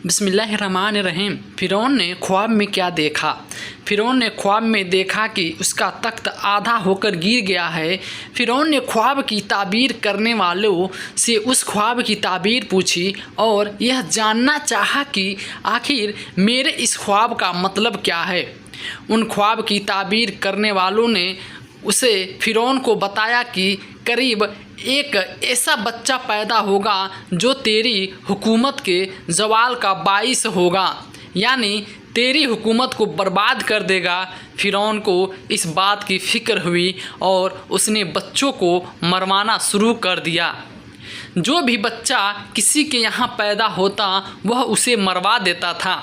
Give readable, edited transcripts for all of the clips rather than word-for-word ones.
बिस्मिल्लाहिर्रहमानिर्रहीम। फ़िरौन ने ख्वाब में क्या देखा? फ़िरौन ने ख्वाब में देखा कि उसका तख्त आधा होकर गिर गया है। फ़िरौन ने ख्वाब की ताबीर करने वालों से उस ख्वाब की ताबीर पूछी और यह जानना चाहा कि आखिर मेरे इस ख्वाब का मतलब क्या है। उन ख्वाब की ताबीर करने वालों ने उसे फ़िरौन को बताया कि करीब एक ऐसा बच्चा पैदा होगा जो तेरी हुकूमत के ज़वाल का बाइस होगा, यानी तेरी हुकूमत को बर्बाद कर देगा। फ़िरौन को इस बात की फ़िक्र हुई और उसने बच्चों को मरवाना शुरू कर दिया। जो भी बच्चा किसी के यहाँ पैदा होता वह उसे मरवा देता था।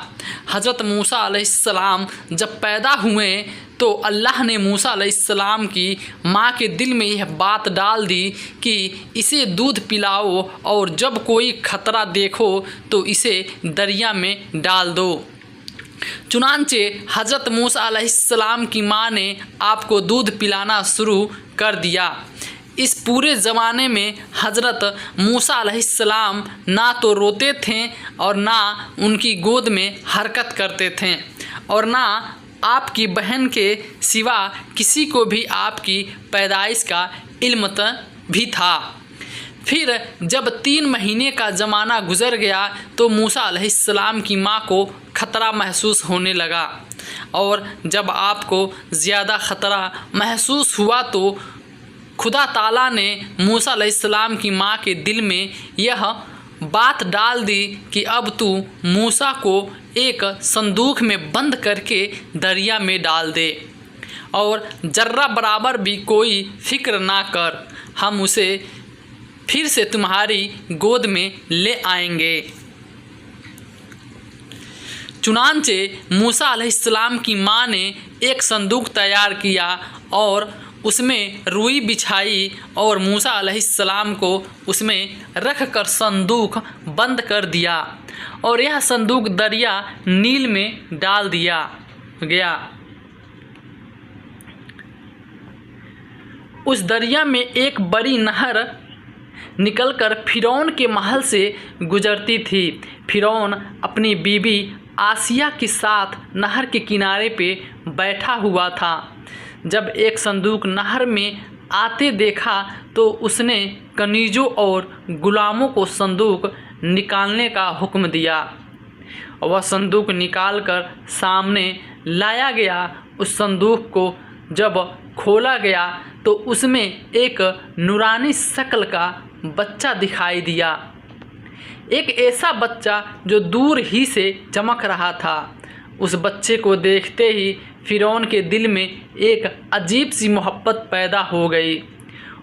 हज़रत मूसा अलैहिस्सलाम जब पैदा हुए तो अल्लाह ने मूसा अलैहिस्सलाम की माँ के दिल में यह बात डाल दी कि इसे दूध पिलाओ और जब कोई ख़तरा देखो तो इसे दरिया में डाल दो। चुनांचे हज़रत मूसा अलैहिस्सलाम की माँ ने आपको दूध पिलाना शुरू कर दिया। इस पूरे ज़माने में हज़रत मूसा अलैहिस्सलाम ना तो रोते थे और ना उनकी गोद में हरकत करते थे और ना आपकी बहन के सिवा किसी को भी आपकी पैदाइश का इल्म भी था। फिर जब 3 महीने का ज़माना गुज़र गया तो मूसा अलैहिस्सलाम की माँ को ख़तरा महसूस होने लगा और जब आपको ज़्यादा ख़तरा महसूस हुआ तो खुदा ताला ने मूसा अलैहिस्सलाम की माँ के दिल में यह बात डाल दी कि अब तू मूसा को एक संदूक में बंद करके दरिया में डाल दे और जर्रा बराबर भी कोई फ़िक्र ना कर, हम उसे फिर से तुम्हारी गोद में ले आएंगे। चुनांचे मूसा अलैहिस्सलाम की माँ ने एक संदूक तैयार किया और उसमें रुई बिछाई और मूसा अलैहिस्सलाम को उसमें रख कर संदूक बंद कर दिया और यह संदूक दरिया नील में डाल दिया गया। उस दरिया में एक बड़ी नहर निकलकर फ़िरौन के महल से गुजरती थी। फ़िरौन अपनी बीबी आसिया के साथ नहर के किनारे पे बैठा हुआ था। जब एक संदूक नहर में आते देखा तो उसने कनीजों और गुलामों को संदूक निकालने का हुक्म दिया। वह संदूक निकालकर सामने लाया गया। उस संदूक को जब खोला गया तो उसमें एक नूरानी शक्ल का बच्चा दिखाई दिया, एक ऐसा बच्चा जो दूर ही से चमक रहा था। उस बच्चे को देखते ही फ़िरौन के दिल में एक अजीब सी मोहब्बत पैदा हो गई।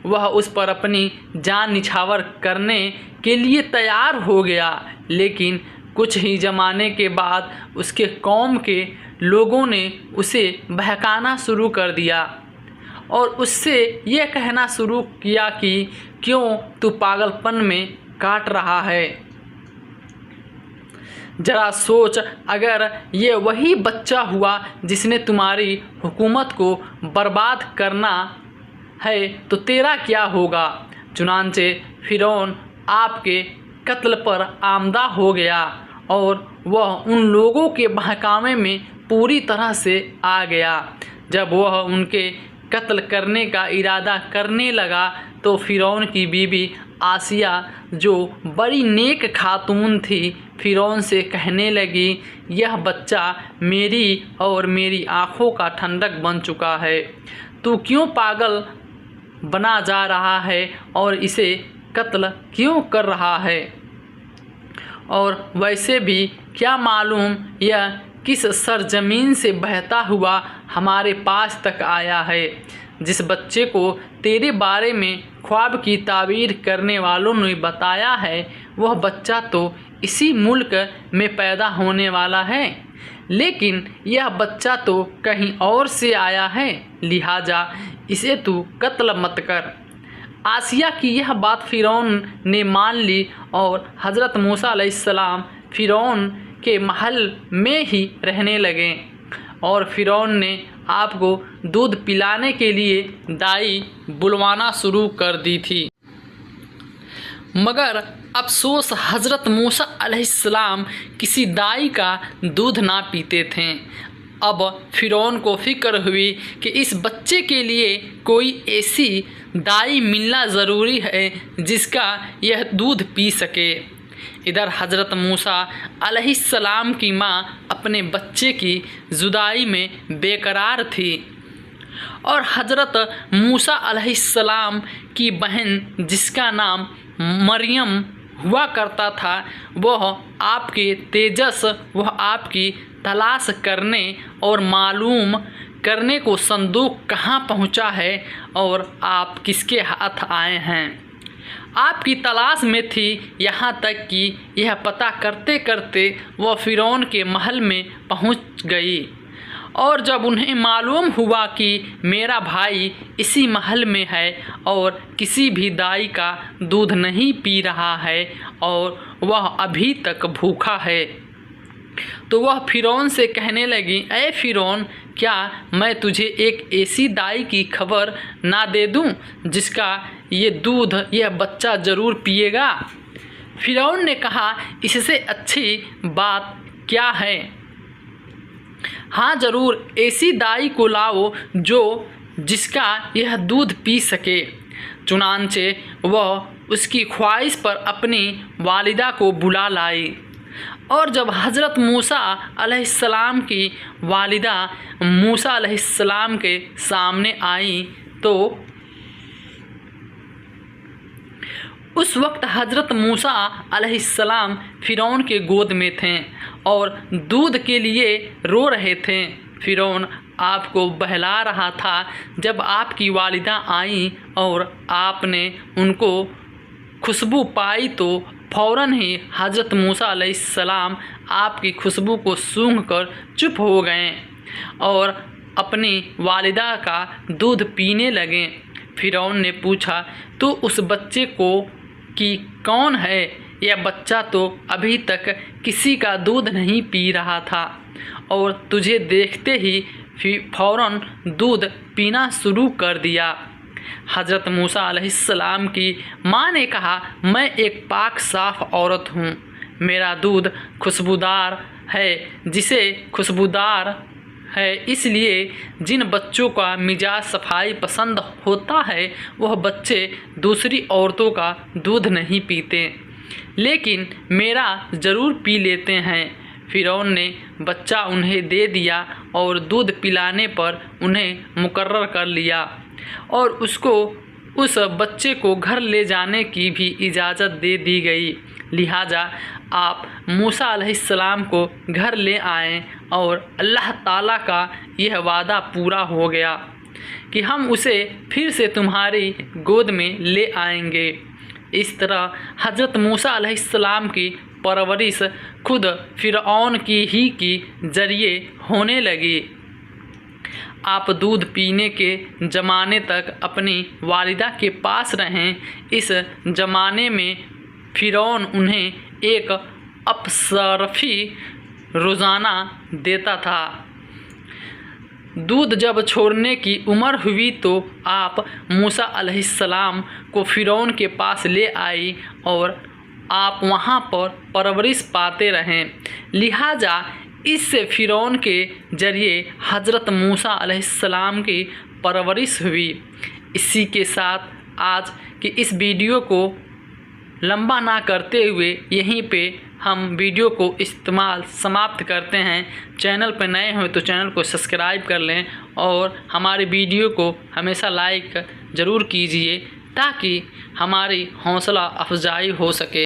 वह उस पर अपनी जान निछावर करने के लिए तैयार हो गया, लेकिन कुछ ही ज़माने के बाद उसके कौम के लोगों ने उसे बहकाना शुरू कर दिया और उससे यह कहना शुरू किया कि क्यों तू पागलपन में काट रहा है। ज़रा सोच, अगर ये वही बच्चा हुआ जिसने तुम्हारी हुकूमत को बर्बाद करना है तो तेरा क्या होगा। चुनांचे फ़िरौन आपके कत्ल पर आमदा हो गया और वह उन लोगों के बहकावे में पूरी तरह से आ गया। जब वह उनके कत्ल करने का इरादा करने लगा तो फ़िरौन की बीबी आसिया, जो बड़ी नेक खातून थी, फ़िरौन से कहने लगी, यह बच्चा मेरी और मेरी आँखों का ठंडक बन चुका है। तू क्यों पागल बना जा रहा है और इसे कत्ल क्यों कर रहा है? और वैसे भी क्या मालूम यह किस सरजमीन से बहता हुआ हमारे पास तक आया है। जिस बच्चे को तेरे बारे में ख्वाब की ताबीर करने वालों ने बताया है वह बच्चा तो इसी मुल्क में पैदा होने वाला है, लेकिन यह बच्चा तो कहीं और से आया है, लिहाजा इसे तू कत्ल मत कर। आसिया की यह बात फ़िरौन ने मान ली और हज़रत मूसा अलैहिस्सलाम फ़िरौन के महल में ही रहने लगे और फ़िरौन ने आपको दूध पिलाने के लिए दाई बुलवाना शुरू कर दी थी। मगर अफसोस हज़रत मूसा अलैहिस्सलाम किसी दाई का दूध ना पीते थे। अब फ़िरौन को फ़िक्र हुई कि इस बच्चे के लिए कोई ऐसी दाई मिलना ज़रूरी है जिसका यह दूध पी सके। इधर हज़रत मूसा अलैहिस्सलाम की माँ अपने बच्चे की जुदाई में बेकरार थी और हज़रत मूसा अलैहिस्सलाम की बहन जिसका नाम मरियम हुआ करता था वह आपके तेजस वह आपकी तलाश करने और मालूम करने को संदूक कहाँ पहुँचा है और आप किसके हाथ आए हैं। आपकी तलाश में थी, यहाँ तक कि यह पता करते करते वह फ़िरौन के महल में पहुँच गई और जब उन्हें मालूम हुआ कि मेरा भाई इसी महल में है और किसी भी दाई का दूध नहीं पी रहा है और वह अभी तक भूखा है, तो वह फ़िरौन से कहने लगी, ऐ फ़िरौन, क्या मैं तुझे एक ऐसी दाई की खबर ना दे दूं जिसका ये दूध यह बच्चा ज़रूर पिएगा। फ़िरौन ने कहा, इससे अच्छी बात क्या है। हाँ ज़रूर, ऐसी दाई को लाओ जिसका यह दूध पी सके। चुनांचे वह उसकी ख्वाहिश पर अपनी वालिदा को बुला लाई और जब हज़रत मूसा अलैहिस्सलाम की वालिदा मूसा अलैहिस्सलाम के सामने आई तो उस वक्त हज़रत मूसा अलैहिस्सलाम फ़िरौन के गोद में थे और दूध के लिए रो रहे थे। फ़िरौन आपको बहला रहा था। जब आपकी वालिदा आई और आपने उनको खुशबू पाई तो फ़ौरन ही हज़रत मूसा अलैहिस्सलाम आपकी खुशबू को सूंघकर चुप हो गए और अपनी वालिदा का दूध पीने लगे। फ़िरौन ने पूछा, तो उस बच्चे को कि कौन है? यह बच्चा तो अभी तक किसी का दूध नहीं पी रहा था और तुझे देखते ही फ़ौरन दूध पीना शुरू कर दिया। हज़रत मूसा अलैहिस्सलाम की माँ ने कहा, मैं एक पाक साफ़ औरत हूँ, मेरा दूध खुशबूदार है, जिसे खुशबूदार है इसलिए जिन बच्चों का मिजाज सफाई पसंद होता है वह बच्चे दूसरी औरतों का दूध नहीं पीते, लेकिन मेरा ज़रूर पी लेते हैं। फ़िरौन ने बच्चा उन्हें दे दिया और दूध पिलाने पर उन्हें मुकर्रर कर लिया और उसको उस बच्चे को घर ले जाने की भी इजाज़त दे दी गई। लिहाजा आप मूसा अलैहिस्सलाम को घर ले आए और अल्लाह ताला का यह वादा पूरा हो गया कि हम उसे फिर से तुम्हारी गोद में ले आएंगे। इस तरह हज़रत मूसा अलैहिस्सलाम की परवरिश खुद फ़िरऔन की ज़रिए होने लगी। आप दूध पीने के ज़माने तक अपनी वालिदा के पास रहें। इस ज़माने में फ़िरौन उन्हें एक अपशर्फ़ी रोज़ाना देता था। दूध जब छोड़ने की उम्र हुई तो आप मूसा अलैहिस्सलाम को फ़िरौन के पास ले आई और आप वहाँ पर परवरिश पाते रहें। लिहाजा इससे फ़िरौन के ज़रिए हज़रत मूसा अलैहिस्सलाम की परवरिश हुई। इसी के साथ आज की इस वीडियो को लंबा ना करते हुए यहीं पे हम वीडियो को समाप्त करते हैं। चैनल पर नए हो तो चैनल को सब्सक्राइब कर लें और हमारे वीडियो को हमेशा लाइक ज़रूर कीजिए ताकि हमारी हौसला अफजाई हो सके।